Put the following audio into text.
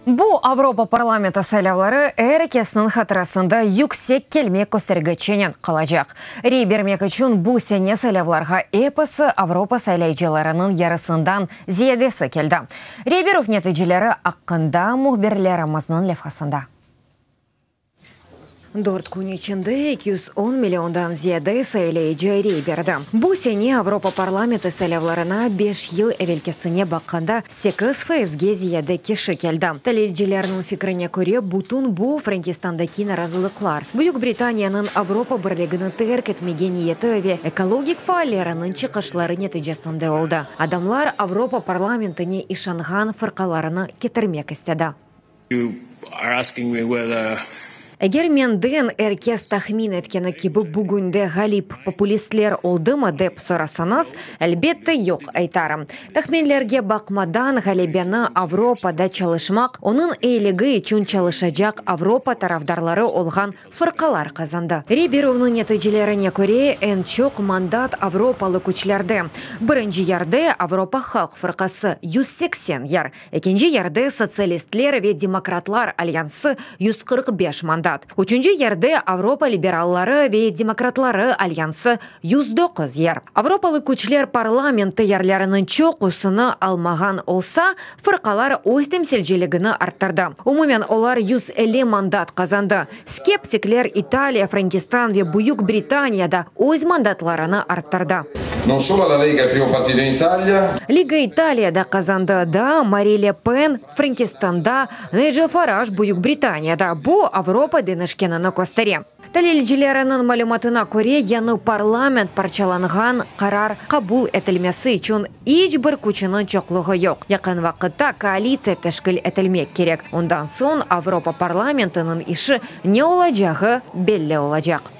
Бу Авропа парламенты сайлаулары әрекесінің хатырасында юксек келмек көстергеченен қалажақ. Рейбермек үшін бу сене сайлауларға эпосы Авропа сайлайчыларының ярысындан зиядесі келді. Рейберов нәтижелері аққында мұхберлеріміздің левхасында. Дорт күн içinde 210 миллиондан зияды сайлайчы рейберді. Бу сене Авропа парламенты сайлауларына 5 ел әвелкесіне баққанда 8% зияды кеші келді. Тәлелчілерінің фикріне көре бутун бу Франкистандаки наразылықлар. Бүйік Британияның Авропа бірлігінің тәрк етмеген ниеті ве экологик фаалерінің чықышлары нәтижесінде олды. Адамлар Авропа парламентіне ишанған фырқаларыны кетірмек істеді. Әгер мен ден әркес тахмин еткені кебі бүгінді ғалип популистлер олдымы деп сорасаныз, әлбетті yok айтарым. Тахминлерге бақмадан ғалебені Авропада çalışмақ, оның әйлігі үшін çalışacak Авропа тарафдарлары олған фырқалар қазанды. Рейберовның нәтижелеріне көре ән чоқ мандат Авропалы күчлерді. Бірінші ярды Авропа халық фырқасы 180 яр, екінші ярды социалистлер ве демократлар альянсы 145 мандат. Üçüncü yerde Avropa liberalları ve demokratları alyansı 109 yer. Avropalı күчлер парламенті yerlerinin çoğusunu almağan olsa, fırqalar öz temsilciliğini arttırdı. Umumen olar 150 mandat kazandı. Skeptikler İtalya, Frankistan ve Büyük Britanya'da öz mandatlarını arttırdı. Non solo la Lega, il primo partito in Italia. Liga İtalya'da kazandı da Marine Le Pen, Frankistan'da, Nigel Farage, Büyük Britanya'da. Bu Avropa denişkenini gösteriyor. Тәлелчілерінің мәлуматына көре, яны парламент парчаланған қарар қабул етілмесі үшін ешбір күчінің жоқлығы жоқ. Яқын вақытта коалиция тәшкіл етілмек керек. Ондан соң Авропа парламентінің іші не олажағы белі олажақ.